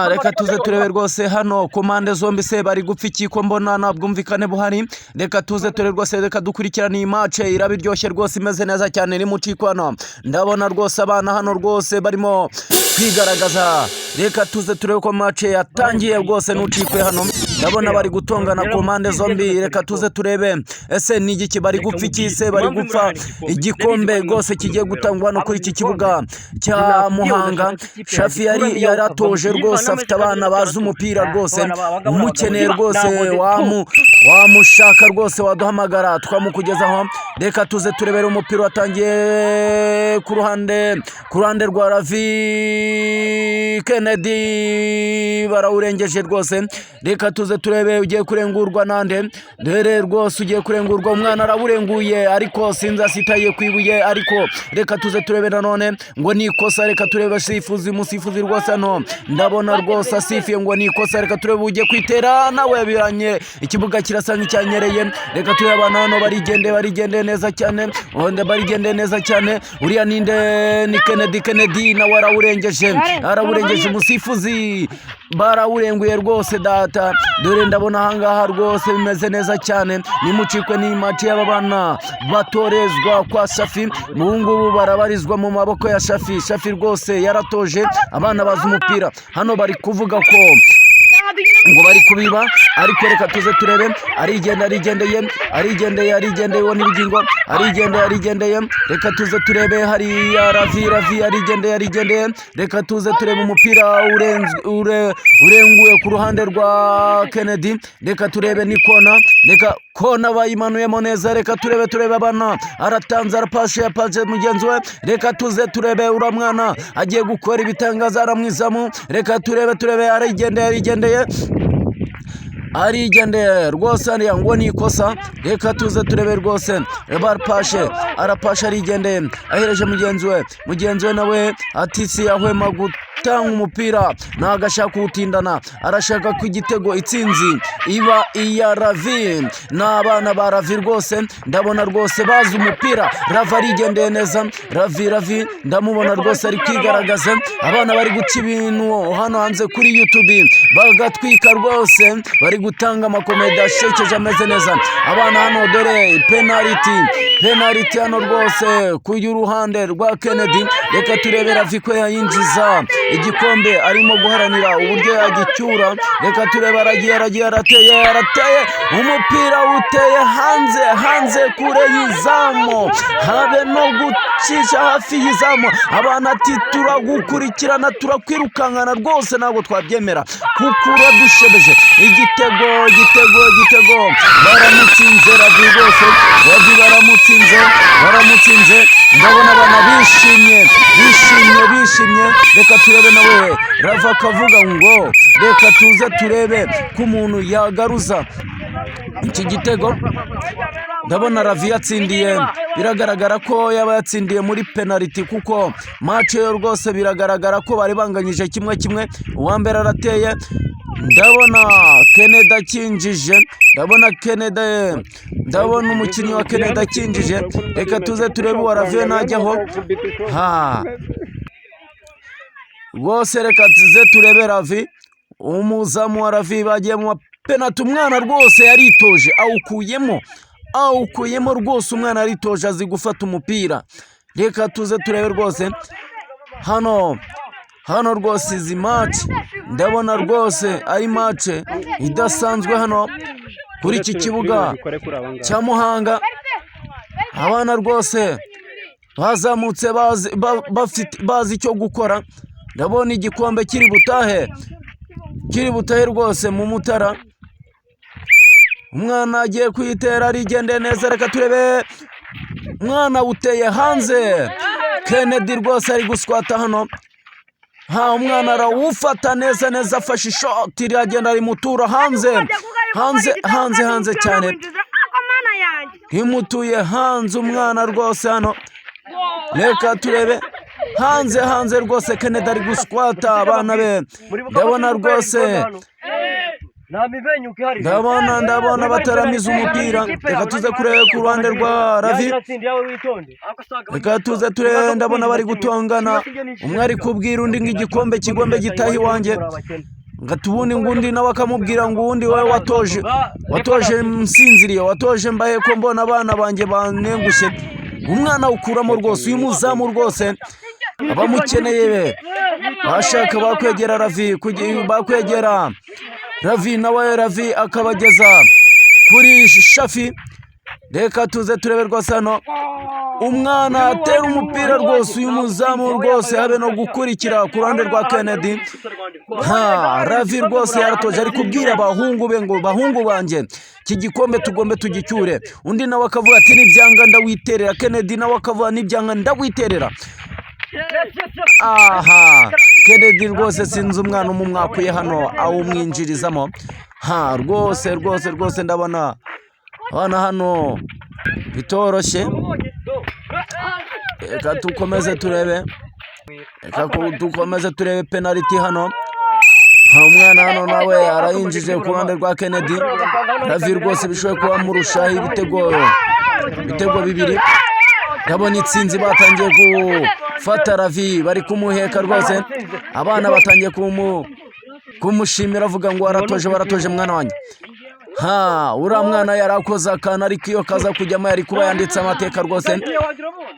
reka tuze turebe rwose hano ku mpande zombi se bari gupfa iki ko mbona nta bwumvikane buhari. Reka tuze turebe rwose, reka dukurikirane iyi match irabiryoshye rwose imeze neza cyane ni mucikwana. Ndabona rwose abana hano rwose barimo kwigaragaza. Reka tuze turebe ko match yatangiye rwose nucikwe hano. Ndabona bari gutongana ku mpande zombi. Reka tuze turebe ese ni iki bari gupfa iki se bari gupfa igikombe rwose kigiye gutangwa hano kuri iki kibuga cya Muhanga. Shafi yaratoje rwose afite abana bazi umupira rwose, umukeneye rwose wamushaka rwose waduhamagara twamukugezaho. Reka tuze turebera umupira watangiye ku ruhande rwa Ravi Kennedy barawurengeje rwose. Reka tuze turebe ugiye kurengurwa nande, dore rwose ugiye kurengurwa umwana arawurenguye ariko sinza sitaye kwibuye, ariko reka tuze turebe nanone ngo ni ikosa. Reka turebe musifuzi rwose hano ndabona rwose asifiye ngo ni ikosa. Reka turebe ugiye kwitera nawe biranye, ikibuga kirasa nk'icyanyereye. Reka turebe abana hano barigende neza cyane, barigende neza cyane. Uriya ninde ni Kennedy nawe arawurengeje umusifuzi barawurenguye rwose data. Dore ndabona ahangaha rwose bimeze neza cyane ni mucikwe ni match y'aba bana batorezwa kwa Shafi. Ngubu barabarizwa mu maboko ya Shafi rwose yaratoje abana bazi umupira. Hano bari kuvuga ko ngo bari kubiba, ariko reka tuze turebe arigendeye n'ubugingo arigendeye. Reka tuze turebe hariya Ravi arigendeye. Reka tuze turebe umupira urenguye ku ruhande rwa Kennedy. Reka turebe ni kona bayimanuyemo neza. Reka turebe abana aratanze arapashe mugenzi we. Reka tuze turebe uramwana agiye gukora ibitangaza aramwizamu. Reka turebe arigendeye rwose ariya ngo ni ikosa. Reka tuze turebe rwose arapashe arigendeye ahereje mugenzi we nawe atisi yahwema gutanga umupira ntago ashaka kuwutindana, arashaka ko igitego itsinzi iba iya Ravi n'abana ba Ravi rwose. Ndabona rwose bazi umupira. Ravi arigendeye neza, Ravi ndamubona rwose ari kwigaragaza. Abana bari guca ibintu hano hanze kuri YouTube bagatwika rwose, bari gutanga amakomedi ashekeje ameze neza. Abana hano dore penalty hano rwose ku y'uruhande rwa Kennedy. Reka turebe Ravi ko yayinjiza igikombe arimo guharanira uburyo yagicyura. Reka turebe aragiye arateye umupira uteye hanze kure y'izamu, habe no gucisha hafi y'izamu. Abana ati turagukurikirana turakwirukankana rwose ntabwo twabyemera kuko uradushebeje. Igitego baramutsinze Ravi rwose, baramutsinze. Ndabona abana bishimye. Reka turebe nawe Ravi akavuga ngo reka tuze turebe ko umuntu yagaruza iki gitego. Ndabona Ravi yatsindiye, biragaragara ko yaba yatsindiye muri penalty kuko match yo rwose biragaragara ko bari banganyije kimwe. Uwa mbere arateye, ndabona Kennedy akinjije, ndabona umukinnyi wa Kennedy akinjije. Reka tuze turebe uwa Ravi najyaho rwose. Reka tuze turebe Ravi, umuzamu wa Ravi bagiye mu penalty. Umwana rwose yaritoje awukuyemo rwose, umwana yaritoje azi gufata umupira. Reka tuze turebe rwose hano rwose izi match ndabona rwose ari match idasanzwe hano kuri iki kibuga cya Muhanga. Abana rwose bazamutse bazi icyo gukora. Ndabona igikombe kiri butahe rwose mu Mutara. Umwana agiye kwitera arigendeye neza. Reka turebe umwana uteye hanze. Kennedy rwose ari guswata hano. Umwana arawufata neza afashe ishoti iragenda rimutura hanze cyane, imutuye hanze umwana rwose hano. Reka turebe hanze rwose Kennedy ari guswata abana be. Ndabona rwose ndabona bataramiza umupira. Reka tuze kureba ku ruhande rwa Ravi. Reka tuze turebe, ndabona bari gutongana, umwe ari kubwira undi ngo igikombe kigombe gitaha iwanjye, ngatubundi ngundi nawe akamubwira ngo uwundi wowe watoje msinziriye, watoje mbaye ko mbona abana banjye banengushye. Umwana ukuramo rwose, uyu muzamu rwose abamukeneye be bashaka bakwegera Ravi, bakwegera Ravi, nawe Ravi akabageza kuri Shafi. Reka tuze turebe rwose hano, umwana atera umupira rwose, uyu muzamu rwose habe no gukurikira ku ruhande rwa Kennedy. Ravi rwose yaratoje, ari kubwira abahungu be ngo bahungu banjye iki gikombe tugombe tugicyure. Undi nawe akavuga ati nibyanga ndawiterera. Kennedy nawe akavuga nibyanga ndawiterera. Kennedy rwose sinzi umwana umumwakuye hano awumwinjirizamo. Rwose ndabona hano bitoroshye. Reka dukomeze turebe penalty hano. Umwana hano nawe arayinjije ku ruhande rwa Kennedy. Ravi rwose bishoboye kuba murushaho ibitego bibiri. Ndabona itsinzi batangiye gufata Ravi, bari kumuheka rwose, abana batangiye kumushimira avuga ngo waratoje mwana wanjye. Uriya mwana yarakoze akantu, ariko iyo kaza kujyamo yari kuba yanditse amateka rwose.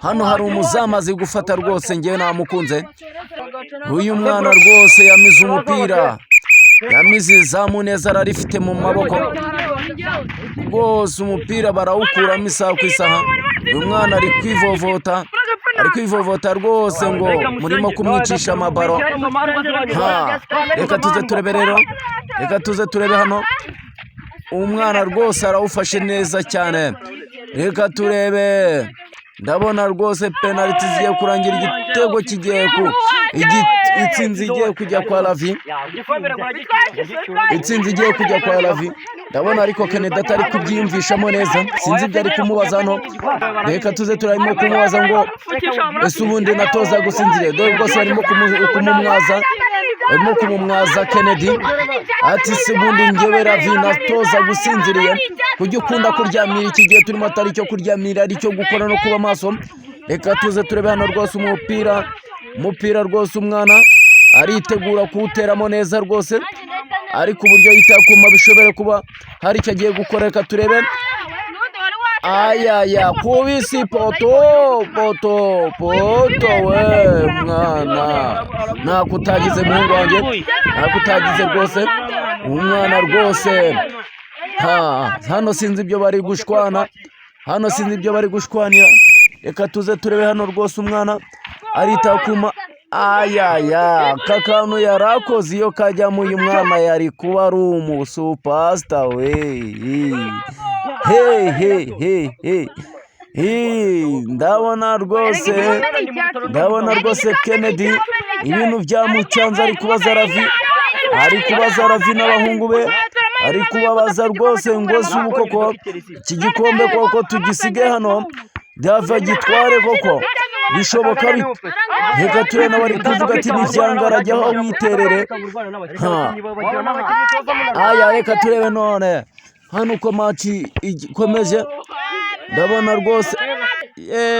Hano hari umuzamu azi gufata rwose, ngewe namukunze. Uyu mwana rwose yamize umupira, yamize izamu neza, ararifite mu maboko rwose, umupira barawukuramo isaha ku isaha. Uyu mwana ari kwivovota rwose ngo murimo kumwicisha amabaro. Reka tuze turebe rero, reka tuze turebe hano, umwana rwose arawufashe neza cyane. Reka turebe, ndabona rwose penalty zigiye kurangira, igitego kigiye itsinzi igiye kujya kwa Ravi, itsinzi igiye kujya kwa Ravi. Ndabona ariko Kennedy atari kubyiyumvishamo neza, sinzi ibyo ari kumubaza hano. Reka tuze turarimo kumubaza ngo ese ubundi natoza gusinziriye. Dore rwose barimo kumumwaza Kennedy ati se ubundi ngewe Ravi natoza gusinziriye, kujya ukunda kuryamira iki gihe turimo atari cyo kuryamira, ari cyo gukora no kuba maso. Reka tuze turebe hano rwose umupira rwose, umwana aritegura kuwuteramo neza rwose, ariko uburyo yitakuma bishobora kuba hari icyo agiye gukora. Reka turebe, kubisi poto we mwana, nakutagize muhungu wanjye, nakutagize rwose umwana rwose. Hano sinzi ibyo bari gushwana, Reka tuze turebe hano rwose, umwana aritakuma. Kakantu yarakoze iyo kajyamo, uyu mwana yari kuba ari umusupasita we. Ndabona rwose Kennedy ibintu byamucanze, ari kubaza Ravi n'abahungu be, ari kubabaza rwose ngo si ubu koko iki gikombe koko tugisige hano, Davi agitware koko, bishoboka bite? Reka turebe nawe ari kuvuga ati nibyanga arajyaho witerere. Reka turebe none hano uko match ikomeje. Ndabona rwose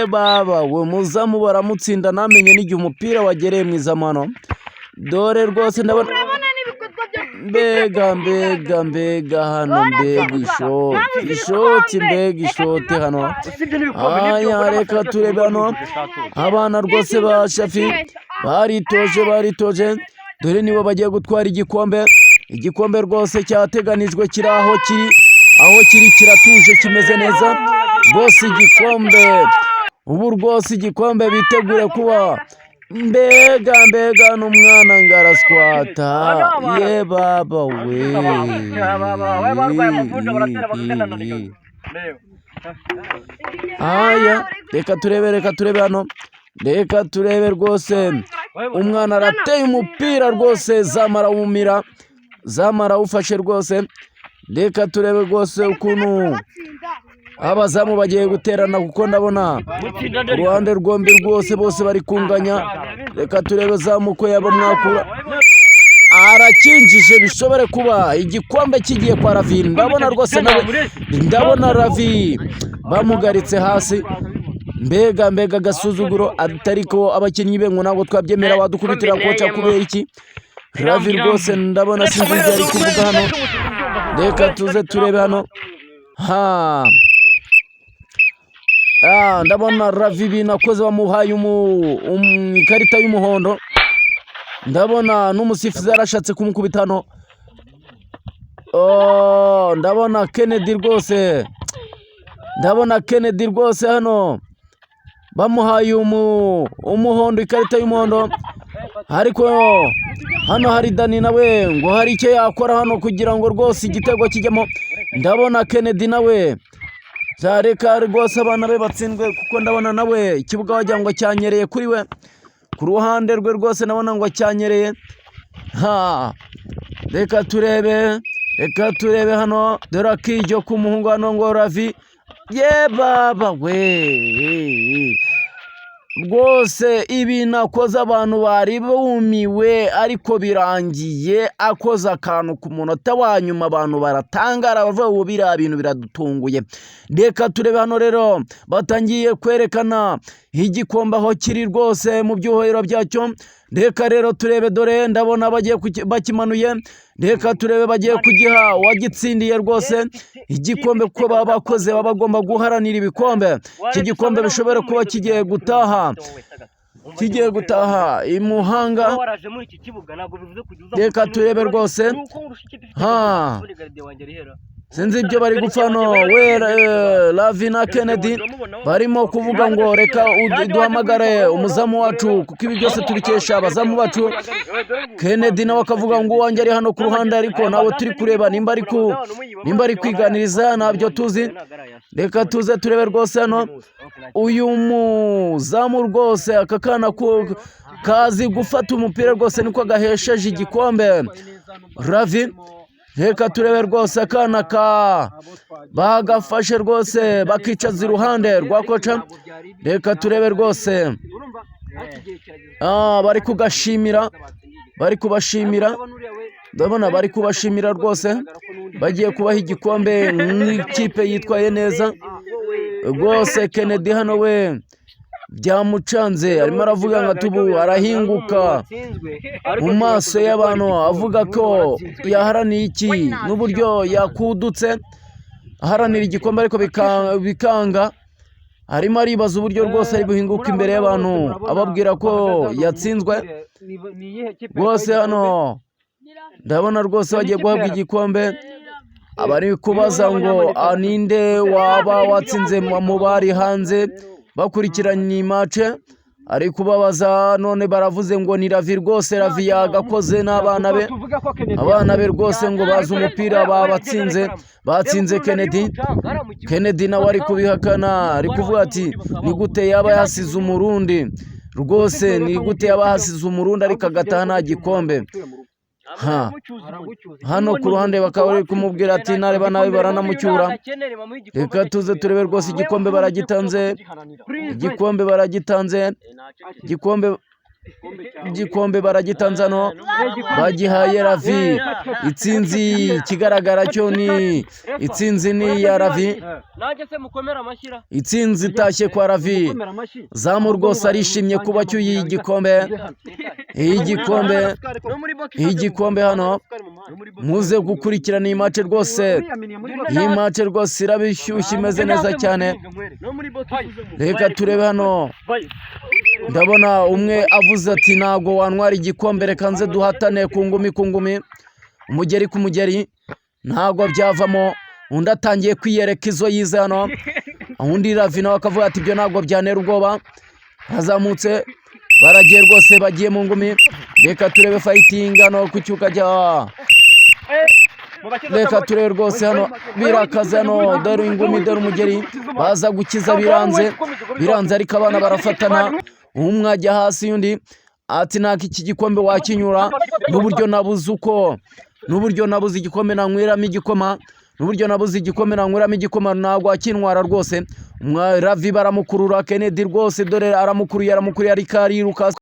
baba we muzamu baramutsinda, namenye n'igihe umupira wagereye mu izamu hano. Dore rwose ndabona mbega hano, mbega ishoti hano. Reka turebe hano, abana rwose ba Shafi baritoje, dore nibo bagiye gutwara igikombe rwose cyateganijwe, kiri aho kiri kiratuje, kimeze neza rwose igikombe. Ubu rwose igikombe bitegure kuba mbega n'umwana ngaraswata ye baba we. Reka turebe hano, reka turebe rwose, umwana arateye umupira rwose, zamara ufashe rwose. Reka turebe rwose ukuntu abazamu bagiye guterana, kuko ndabona uruhande rwombi rwose bose bari kunganya. Reka turebe zamuko yabo mwakura, akinjije bishobore kuba igikombe kigiye kwa Ravi. Ndabona rwose nawe, ndabona Ravi bamugaritse hasi. Mbega agasuzuguro, atari ko abakinnyi be ngo ntabwo twabyemera, wadukubitira koca kubera iki? Ravi rwose ndabona sinzi ibyo ari kuvuga hano. Reka tuze turebe hano. Ndabona Ravi binakoze bamuhaye ikarita y'umuhondo. Ndabona n'umusifuzi yarashatse kumukubita hano. Ndabona Kennedy rwose hano bamuhaye umuhondo, ikarita y'umuhondo. Ariko hano hari Dani nawe ngo hari icyo yakora hano kugira ngo rwose igitego kijyemo. Ndabona Kennedy nawe reka rwose abana be batsindwe, kuko ndabona nawe ikibuga wagira ngo cyanyereye kuri we, ku ruhande rwe rwose ndabona ngo cyanyereye. Reka turebe hano, dore akijyo k'umuhungu hano ngo Ravi. Baba we rwose ibi nakoze abantu bari bumiwe, ariko birangiye akoze akantu ku munota wa nyuma, abantu baratangara bavuga ngo biriya bintu biradutunguye. Reka turebe hano rero, batangiye kwerekana igikombe aho kiri rwose mu byuhiro byacyo. Reka rero turebe, dore ndabona bagiye bakimanuye. Reka turebe bagiye kugiha uwagitsindiye rwose igikombe, kuko baba bakoze, baba bagomba guharanira ibikombe. Iki gikombe bishobora kuba kigiye gutaha i Muhanga. Reka turebe rwose. Sinzi ibyo bari gupfa hano. Ravi na Kennedy barimo kuvuga ngo reka duhamagare umuzamu wacu, kuko ibi byose tubikesha abazamu bacu. Kennedy nawe akavuga ngo uwanjye ari hano ku ruhande, ariko nawe turi kureba nimba ari kwiganiriza, ntabyo tuzi. Reka tuze turebe rwose hano. Uyu muzamu rwose, aka kana kazi gufata umupira rwose, niko gahesheje igikombe Ravi. Reka turebe rwose akana bagafashe rwose bakicaza iruhande rwa koca. Reka turebe rwose, bari kubashimira, ndabona bari kubashimira rwose, bagiye kubaha igikombe nk'ikipe yitwaye neza rwose. Kennedy hano we byamucanze, arimo aravuga ngo tubu arahinguka mu maso y'abantu, avuga ko yaharaniye iki n'uburyo yakudutse aharanira igikombe, ariko bikanga. Arimo aribaza uburyo rwose ari buhinguka imbere y'abantu, ababwira ko yatsinzwe rwose. Hano ndabona rwose bagiye guhabwa igikombe. Abari kubaza ngo ninde waba watsinze mu bari hanze bakurikiranye iyi mace, ari kubabaza. None baravuze ngo ni Ravi rwose. Ravi yagakoze n'abana be rwose ngo bazi umupira, batsinze Kennedy nawe ari kubihakana, ari kuvuga ati ni gute yaba yasize umurundi rwose, ni gute yaba yasize umurundi ariko agataha nta gikombe. Hano ku ruhande bakaba bari kumubwira ati nareba nawe baranamucyura. Reka tuze turebe rwose, igikombe baragitanze, igikombe baragitanze hano, bagihaye Ravi. Itsinzi kigaragara cyo ni itsinzi ni ya Ravi, itsinzi itashye kwa Ravi. Zamu rwose arishimye kuba cyuye igikombe hano. Muze gukurikirana iyi match rwose, iyi match rwose irabishyushye, imeze neza cyane. Reka turebe hano, ndabona umwe avuze ati ntago wantwara igikombe, reka nze duhatane ku ngumi, umugeri ku mugeri, ntago byavamo. Undi atangiye kwiyereka izo yize hano, undi Ravi nawe akavuga ati ibyo ntago byantera ubwoba. Hazamutse baragiye rwose, bagiye mu ngumi. Reka turebe fighting hano ku cyuka cya, reka turebe rwose hano birakaze hano, dore ingumi, dore umugeri, baza gukiza biranze ariko abana barafatana. Umwe ajya hasi, undi ati naka iki gikombe wakinyura, n'uburyo nabuze igikombe nanyweramo igikoma, ntabwo akinwara rwose. Ravi baramukurura, Kennedy rwose dore aramukuruye ariko ariruka.